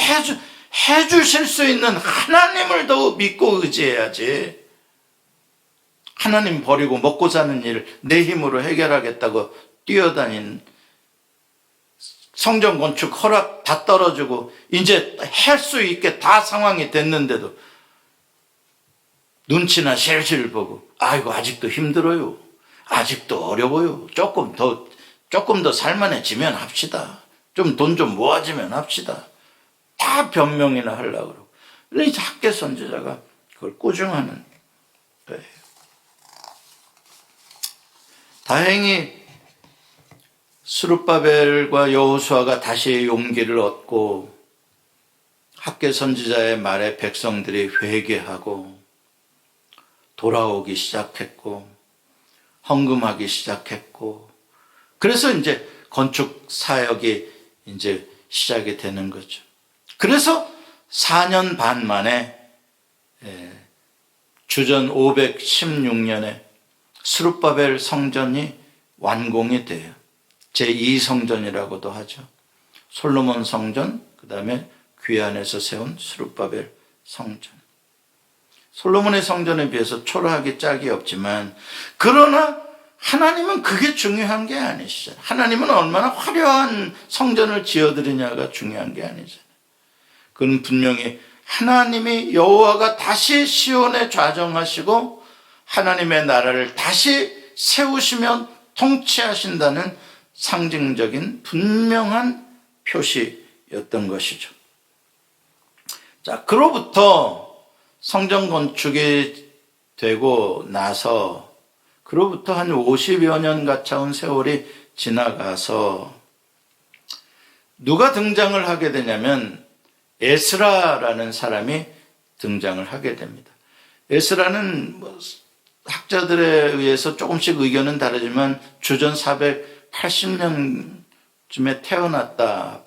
해주실 수 있는 하나님을 더 믿고 의지해야지. 하나님 버리고 먹고 사는 일 내 힘으로 해결하겠다고 뛰어다닌, 성전 건축 허락 다 떨어지고 이제 할 수 있게 다 상황이 됐는데도 눈치나 실실 보고 아이고 아직도 힘들어요, 아직도 어려워요, 조금 더 살만해지면 합시다, 좀 돈 좀 모아지면 합시다, 다 변명이나 하려고 그러고. 그래서 이 학개 선지자가 그걸 꾸중하는 거예요. 다행히 스룹바벨과 여호수아가 다시 용기를 얻고 학개 선지자의 말에 백성들이 회개하고 돌아오기 시작했고 헌금하기 시작했고, 그래서 이제 건축 사역이 이제 시작이 되는 거죠. 그래서 4년 반 만에 주전 516년에 스룹바벨 성전이 완공이 돼요. 제2성전이라고도 하죠. 솔로몬 성전, 그 다음에 귀환에서 세운 스룹바벨 성전. 솔로몬의 성전에 비해서 초라하기 짝이 없지만, 그러나 하나님은 그게 중요한 게 아니시잖아요. 하나님은 얼마나 화려한 성전을 지어드리냐가 중요한 게 아니잖아요. 그건 분명히 하나님이 여호와가 다시 시온에 좌정하시고 하나님의 나라를 다시 세우시면 통치하신다는 상징적인 분명한 표시였던 것이죠. 자, 그로부터 성전 건축이 되고 나서 그로부터 한 50여 년 가까운 세월이 지나가서 누가 등장을 하게 되냐면 에스라라는 사람이 등장을 하게 됩니다. 에스라는 학자들에 의해서 조금씩 의견은 다르지만 주전 480년쯤에 태어났다.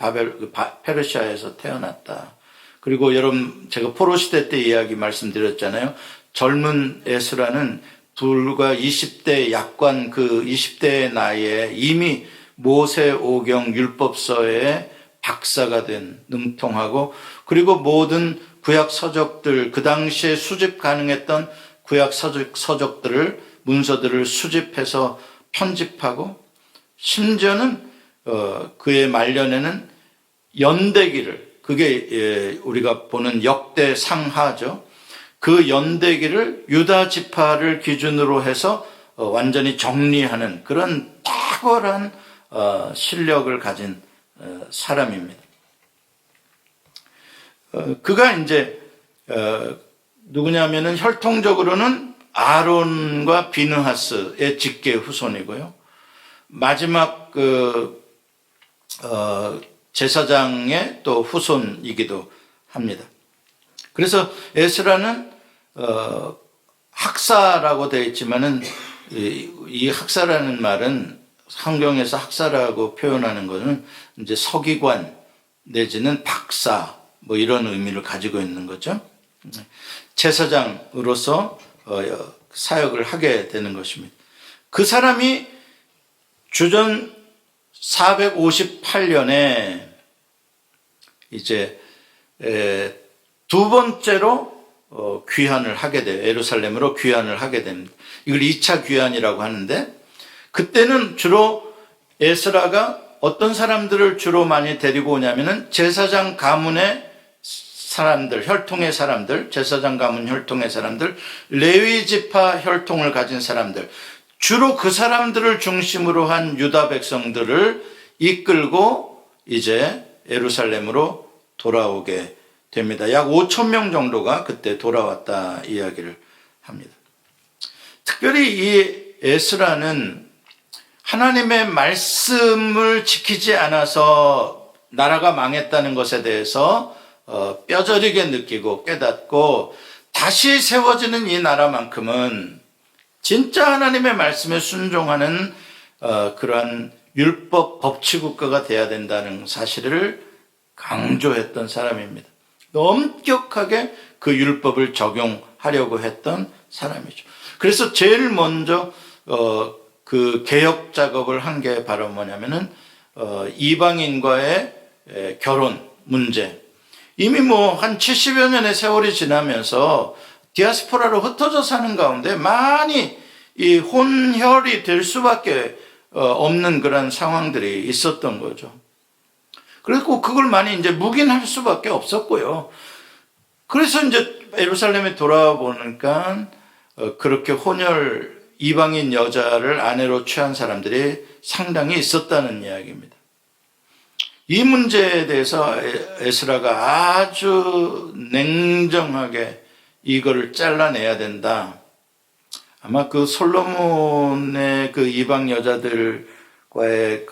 페르시아에서 태어났다. 그리고 여러분 제가 포로 시대 때 이야기 말씀드렸잖아요. 젊은 에스라는 불과 20대 약관 그 20대의 나이에 이미 모세오경 율법서의 박사가 된 능통하고 그리고 모든 구약 서적들 그 당시에 수집 가능했던 구약 서적들을 문서들을 수집해서 편집하고 심지어는 그의 말년에는 연대기를 그게 우리가 보는 역대상하죠. 그 연대기를 유다 지파를 기준으로 해서 완전히 정리하는 그런 탁월한 실력을 가진 사람입니다. 그가 이제 누구냐면은 혈통적으로는 아론과 비느하스의 직계 후손이고요. 마지막 제사장의 또 후손이기도 합니다. 그래서 에스라는 학사라고 되어 있지만은 이 학사라는 말은 성경에서 학사라고 표현하는 것은 이제 서기관 내지는 박사 뭐 이런 의미를 가지고 있는 거죠. 제사장으로서 사역을 하게 되는 것입니다. 그 사람이 주전 458년에 이제 두 번째로 귀환을 하게 돼요. 예루살렘으로 귀환을 하게 됩니다. 이걸 2차 귀환이라고 하는데 그때는 주로 에스라가 어떤 사람들을 주로 많이 데리고 오냐면은 제사장 가문의 사람들, 혈통의 사람들, 제사장 가문 혈통의 사람들, 레위 지파 혈통을 가진 사람들, 주로 그 사람들을 중심으로 한 유다 백성들을 이끌고 이제 예루살렘으로 돌아오게 됩니다. 약 5천 명 정도가 그때 돌아왔다 이야기를 합니다. 특별히 이 에스라는 하나님의 말씀을 지키지 않아서 나라가 망했다는 것에 대해서 뼈저리게 느끼고 깨닫고 다시 세워지는 이 나라만큼은 진짜 하나님의 말씀에 순종하는 그러한 율법 법치국가가 돼야 된다는 사실을 강조했던 사람입니다. 엄격하게 그 율법을 적용하려고 했던 사람이죠. 그래서 제일 먼저 그 개혁 작업을 한 게 바로 뭐냐면은 이방인과의 결혼 문제. 이미 뭐 한 70여 년의 세월이 지나면서 디아스포라로 흩어져 사는 가운데 많이 이 혼혈이 될 수밖에 없는 그런 상황들이 있었던 거죠. 그리고 그걸 많이 이제 묵인할 수밖에 없었고요. 그래서 이제 예루살렘에 돌아와 보니까 그렇게 혼혈 이방인 여자를 아내로 취한 사람들이 상당히 있었다는 이야기입니다. 이 문제에 대해서 에스라가 아주 냉정하게 이거를 잘라내야 된다. 아마 그 솔로몬의 그 이방 여자들과의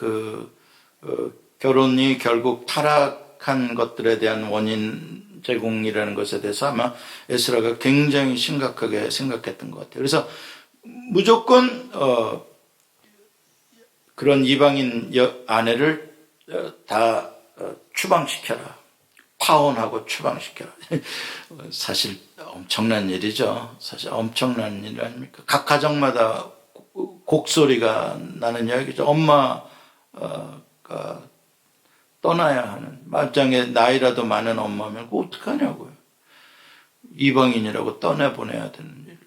결혼이 결국 타락한 것들에 대한 원인 제공이라는 것에 대해서 아마 에스라가 굉장히 심각하게 생각했던 것 같아요. 그래서 무조건 그런 이방인 아내를 다 추방시켜라. 파혼하고 추방시켜라. 사실 엄청난 일이죠. 사실 엄청난 일 아닙니까? 각 가정마다 곡소리가 나는 이야기죠. 엄마가 떠나야 하는, 말짱에 나이라도 많은 엄마면 그거 어떡하냐고요. 이방인이라고 떠내보내야 되는 일.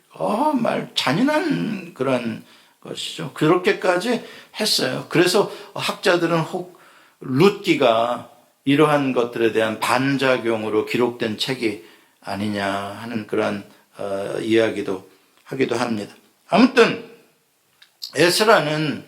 잔인한 그런 것이죠. 그렇게까지 했어요. 그래서 학자들은 혹 룻기가 이러한 것들에 대한 반작용으로 기록된 책이 아니냐 하는 그런 이야기도 하기도 합니다. 아무튼 에스라는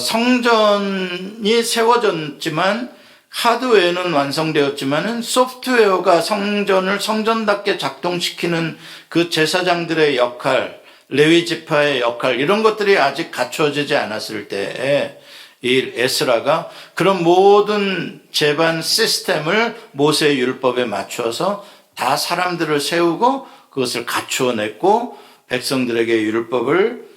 성전이 세워졌지만 하드웨어는 완성되었지만은 소프트웨어가 성전을 성전답게 작동시키는 그 제사장들의 역할, 레위 지파의 역할 이런 것들이 아직 갖추어지지 않았을 때에 이 에스라가 그런 모든 제반 시스템을 모세의 율법에 맞춰서 다 사람들을 세우고 그것을 갖추어냈고 백성들에게 율법을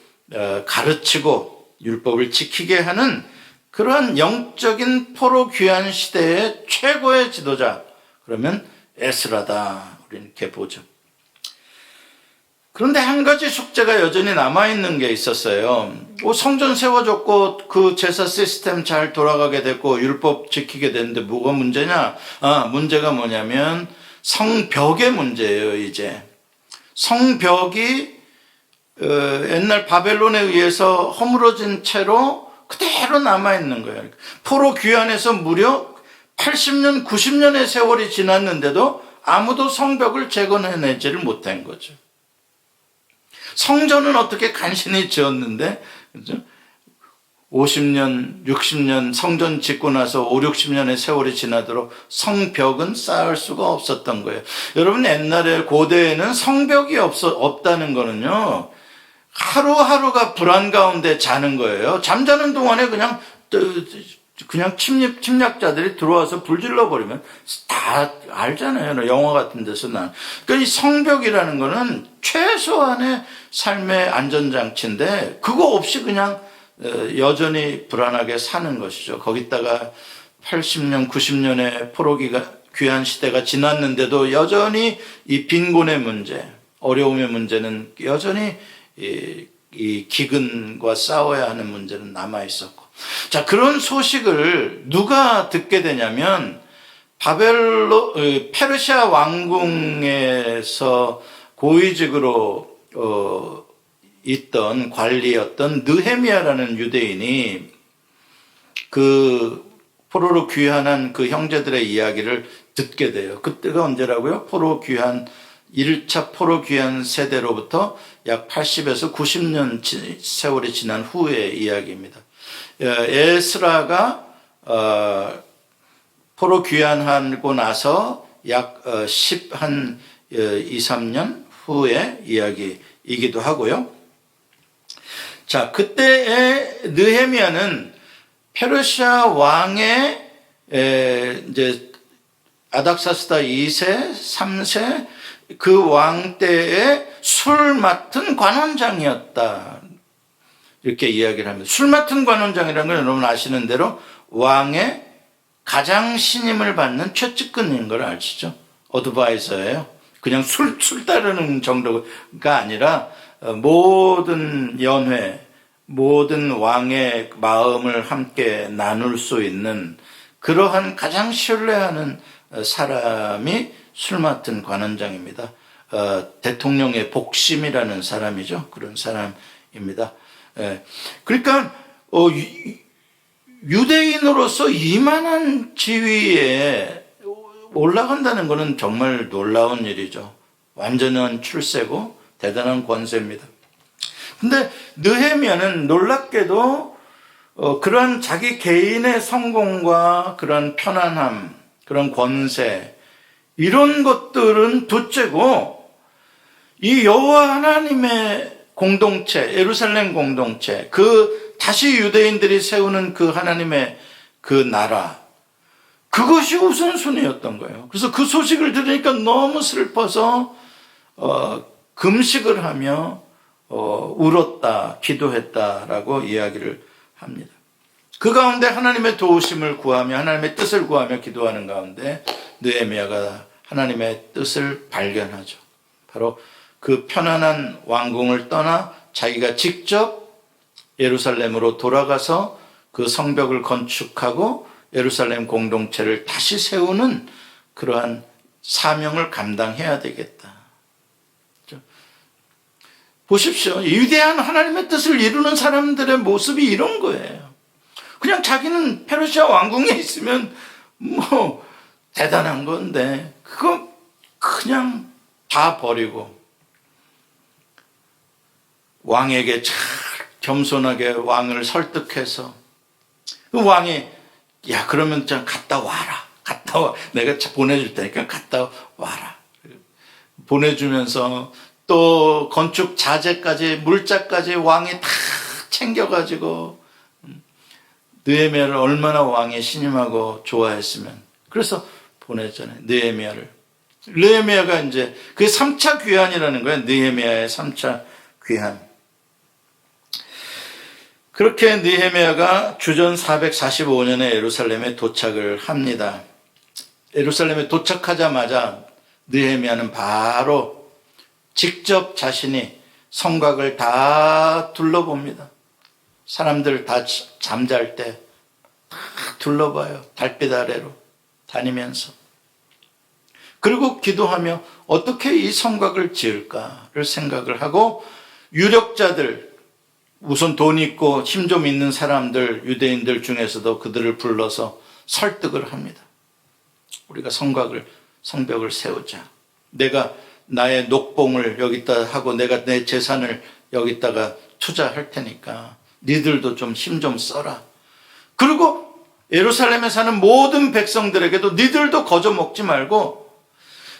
가르치고 율법을 지키게 하는 그러한 영적인 포로 귀환 시대의 최고의 지도자, 그러면 에스라다 우리는 이렇게 보죠. 그런데 한 가지 숙제가 여전히 남아있는 게 있었어요. 성전 세워졌고 그 제사 시스템 잘 돌아가게 됐고 율법 지키게 됐는데 뭐가 문제냐? 문제가 뭐냐면 성벽의 문제예요. 이제 성벽이 옛날 바벨론에 의해서 허물어진 채로 그대로 남아있는 거예요. 포로 귀환해서 무려 80년, 90년의 세월이 지났는데도 아무도 성벽을 재건해내지를 못한 거죠. 성전은 어떻게 간신히 지었는데, 그죠? 50년, 60년 성전 짓고 나서 5, 60년의 세월이 지나도록 성벽은 쌓을 수가 없었던 거예요. 여러분, 옛날에 고대에는 성벽이 없다는 거는요, 하루하루가 불안 가운데 자는 거예요. 잠자는 동안에 그냥 침략자들이 들어와서 불질러 버리면 다 알잖아요. 영화 같은 데서 난. 그러니까 이 성벽이라는 거는 최소한의 삶의 안전장치인데 그거 없이 그냥 여전히 불안하게 사는 것이죠. 거기다가 80년, 90년의 포로기가 귀한 시대가 지났는데도 여전히 이 빈곤의 문제, 어려움의 문제는 여전히 이 기근과 싸워야 하는 문제는 남아 있었고, 자, 그런 소식을 누가 듣게 되냐면 페르시아 왕궁에서 고위직으로 있던 관리였던 느헤미야라는 유대인이 그 포로로 귀환한 그 형제들의 이야기를 듣게 돼요. 그때가 언제라고요? 포로 귀환 1차 포로 귀환 세대로부터 약 80에서 90년 세월이 지난 후의 이야기입니다. 에스라가 포로 귀환하고 나서 약 2, 3년 후의 이야기이기도 하고요. 자, 그때의 느헤미야는 페르시아 왕의 이제 아닥사스다 2세, 3세 그 왕 때에 술 맡은 관원장이었다. 이렇게 이야기를 합니다. 술 맡은 관원장이라는 건 여러분 아시는 대로 왕의 가장 신임을 받는 최측근인 걸 아시죠? 어드바이저예요. 그냥 술 따르는 정도가 아니라 모든 연회, 모든 왕의 마음을 함께 나눌 수 있는 그러한 가장 신뢰하는 사람이 술 맡은 관원장입니다. 대통령의 복심이라는 사람이죠. 그런 사람입니다. 그러니까 유대인으로서 이만한 지위에 올라간다는 것은 정말 놀라운 일이죠. 완전한 출세고 대단한 권세입니다. 근데 느헤미야는 놀랍게도 그런 자기 개인의 성공과 그런 편안함, 그런 권세 이런 것들은 둘째고 이 여호와 하나님의 공동체, 예루살렘 공동체, 다시 유대인들이 세우는 그 하나님의 그 나라, 그것이 우선순위였던 거예요. 그래서 그 소식을 들으니까 너무 슬퍼서 금식을 하며 울었다, 기도했다라고 이야기를 합니다. 그 가운데 하나님의 도우심을 구하며 하나님의 뜻을 구하며 기도하는 가운데 느헤미야가 하나님의 뜻을 발견하죠. 바로 그 편안한 왕궁을 떠나 자기가 직접 예루살렘으로 돌아가서 그 성벽을 건축하고 예루살렘 공동체를 다시 세우는 그러한 사명을 감당해야 되겠다. 보십시오. 위대한 하나님의 뜻을 이루는 사람들의 모습이 이런 거예요. 그냥 자기는 페르시아 왕궁에 있으면 뭐 대단한 건데 그거 그냥 다 버리고 왕에게 잘 겸손하게 왕을 설득해서 그 왕이 야 그러면 좀 갔다 와라. 갔다 와. 내가 보내줄 테니까 갔다 와라. 보내주면서 또 건축 자재까지 물자까지 왕이 다 챙겨가지고 느헤미야를 얼마나 왕이 신임하고 좋아했으면 그래서 보냈잖아요. 느헤미야가 이제 그게 3차 귀환이라는 거예요. 느헤미야의 3차 귀환. 그렇게 느헤미야가 주전 445년에 예루살렘에 도착을 합니다. 예루살렘에 도착하자마자 느헤미야는 바로 직접 자신이 성곽을 다 둘러봅니다. 사람들 다 잠잘 때 다 둘러봐요. 달빛 아래로 다니면서. 그리고 기도하며 어떻게 이 성곽을 지을까를 생각을 하고 유력자들, 우선 돈 있고 힘 좀 있는 사람들, 유대인들 중에서도 그들을 불러서 설득을 합니다. 우리가 성벽을 세우자. 내가 나의 녹봉을 여기다 하고 내가 내 재산을 여기다가 투자할 테니까 니들도 좀 힘 좀 써라. 그리고 예루살렘에 사는 모든 백성들에게도 니들도 거저 먹지 말고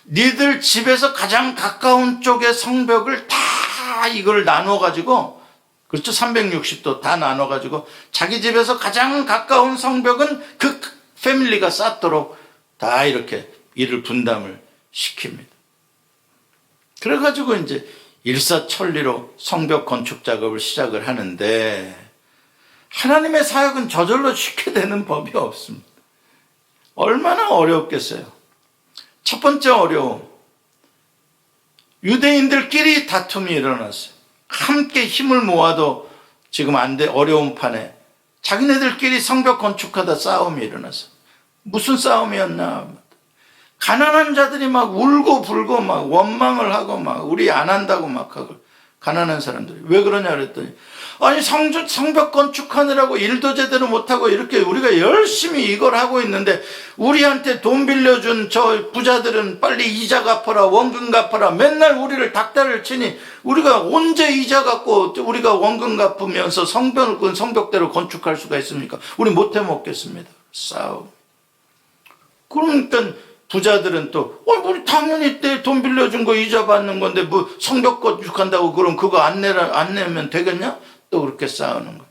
니들 집에서 가장 가까운 쪽의 성벽을 다 이걸 나눠가지고 그렇죠. 360도 다 나눠가지고 자기 집에서 가장 가까운 성벽은 그 패밀리가 쌓도록 다 이렇게 일을 분담을 시킵니다. 그래가지고 이제 일사천리로 성벽 건축 작업을 시작을 하는데 하나님의 사역은 저절로 쉽게 되는 법이 없습니다. 얼마나 어렵겠어요. 첫 번째 어려움, 유대인들끼리 다툼이 일어났어요. 함께 힘을 모아도 지금 안 돼. 어려운 판에 자기네들끼리 성벽 건축하다 싸움이 일어났어요. 무슨 싸움이었나? 가난한 자들이 막 울고 불고 막 원망을 하고 막 우리 안 한다고 막 하고 가난한 사람들이 왜 그러냐 그랬더니 아니 성벽 건축하느라고 일도 제대로 못하고 이렇게 우리가 열심히 이걸 하고 있는데 우리한테 돈 빌려준 저 부자들은 빨리 이자 갚아라 원금 갚아라 맨날 우리를 닥달을 치니 우리가 언제 이자 갚고 우리가 원금 갚으면서 성벽대로 건축할 수가 있습니까? 우리 못해 먹겠습니다. 싸움. 그러니까 부자들은 또 우리 당연히 때 돈 빌려준 거 이자 받는 건데 뭐 성벽 건축한다고 그럼 그거 안 내면 되겠냐? 또 그렇게 싸우는 거예요.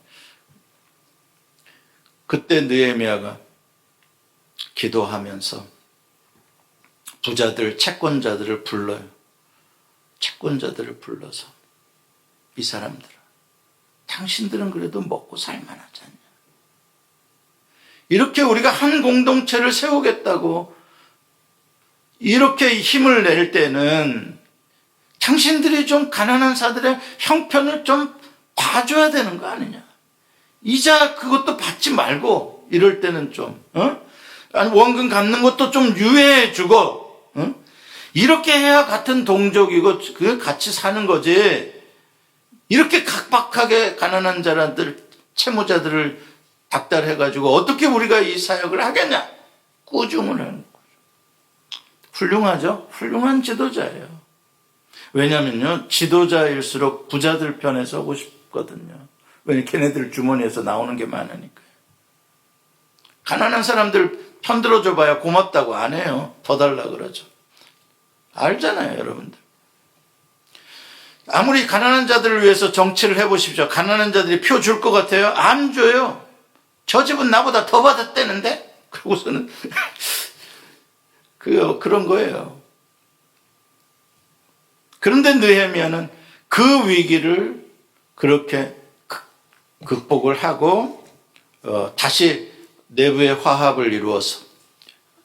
그때 느헤미야가 기도하면서 부자들, 채권자들을 불러요. 채권자들을 불러서 이 사람들아, 당신들은 그래도 먹고 살만하지 않냐? 이렇게 우리가 한 공동체를 세우겠다고 이렇게 힘을 낼 때는 당신들이 좀 가난한 사들의 형편을 좀 봐줘야 되는 거 아니냐. 이자 그것도 받지 말고 이럴 때는 좀 아니 원금 갚는 것도 좀 유예해 주고 이렇게 해야 같은 동족이고 그 같이 사는 거지. 이렇게 각박하게 가난한 자들 채무자들을 닥달해가지고 어떻게 우리가 이 사역을 하겠냐. 꾸중을 하는 거죠. 훌륭하죠. 훌륭한 지도자예요. 왜냐면요 지도자일수록 부자들 편에 서고 싶거든요. 왜냐면 걔네들 주머니에서 나오는 게 많으니까요. 가난한 사람들 편 들어줘봐야 고맙다고 안 해요. 더 달라 그러죠. 알잖아요 여러분들. 아무리 가난한 자들을 위해서 정치를 해보십시오. 가난한 자들이 표 줄 것 같아요? 안 줘요. 저 집은 나보다 더 받았대는데? 그러고서는 그런 거예요. 그런데 느헤미야는 그 위기를 그렇게 극복을 하고 다시 내부의 화합을 이루어서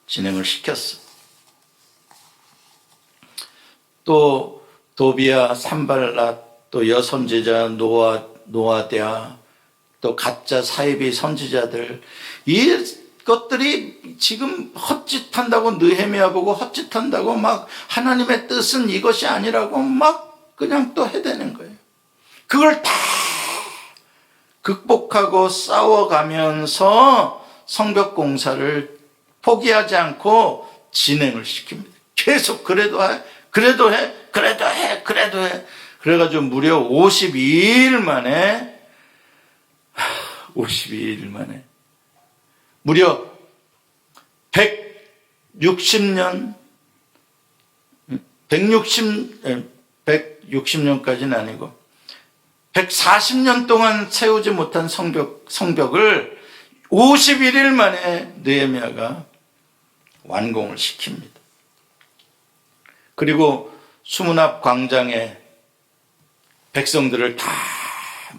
진행을 시켰어. 또 도비야, 산발랏, 또 여선지자 노아데아, 또 가짜 사이비 선지자들 이것들이 지금 헛짓한다고 느헤미야 보고 헛짓한다고 막 하나님의 뜻은 이것이 아니라고 막 그냥 또 해대는 거예요. 그걸 다 극복하고 싸워가면서 성벽 공사를 포기하지 않고 진행을 시킵니다. 계속 그래도 해. 그래가지고 무려 52일 만에 무려 160년까지는 아니고 140년 동안 세우지 못한 성벽을 51일 만에 느헤미야가 완공을 시킵니다. 그리고 수문앞 광장에 백성들을 다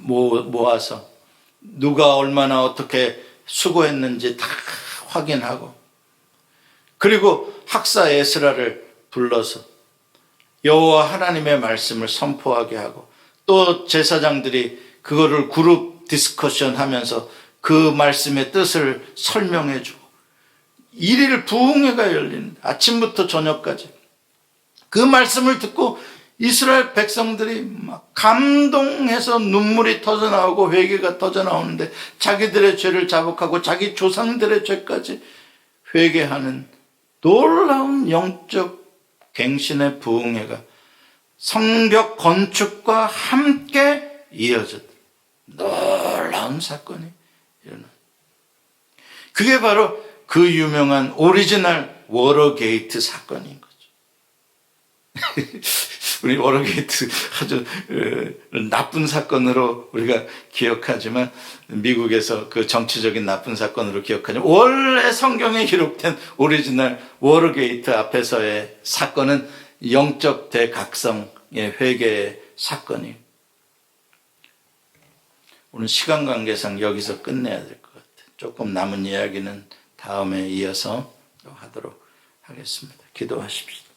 모아서 누가 얼마나 어떻게 수고했는지 다 확인하고, 그리고 학사 에스라를 불러서 여호와 하나님의 말씀을 선포하게 하고, 또 제사장들이 그거를 그룹 디스커션 하면서 그 말씀의 뜻을 설명해 주고, 일일 부흥회가 열리는 아침부터 저녁까지 그 말씀을 듣고 이스라엘 백성들이 막 감동해서 눈물이 터져나오고 회개가 터져나오는데, 자기들의 죄를 자복하고 자기 조상들의 죄까지 회개하는 놀라운 영적 갱신의 부흥회가 성벽 건축과 함께 이어졌다. 놀라운 사건이 일어나. 그게 바로 그 유명한 오리지널 워터게이트 사건인 거죠. 우리 워터게이트 아주 나쁜 사건으로 우리가 기억하지만, 미국에서 그 정치적인 나쁜 사건으로 기억하지만, 원래 성경에 기록된 오리지널 워터게이트 앞에서의 사건은 영적 대각성의 회개의 사건이에요. 오늘 시간 관계상 여기서 끝내야 될 것 같아요. 조금 남은 이야기는 다음에 이어서 하도록 하겠습니다. 기도하십시오.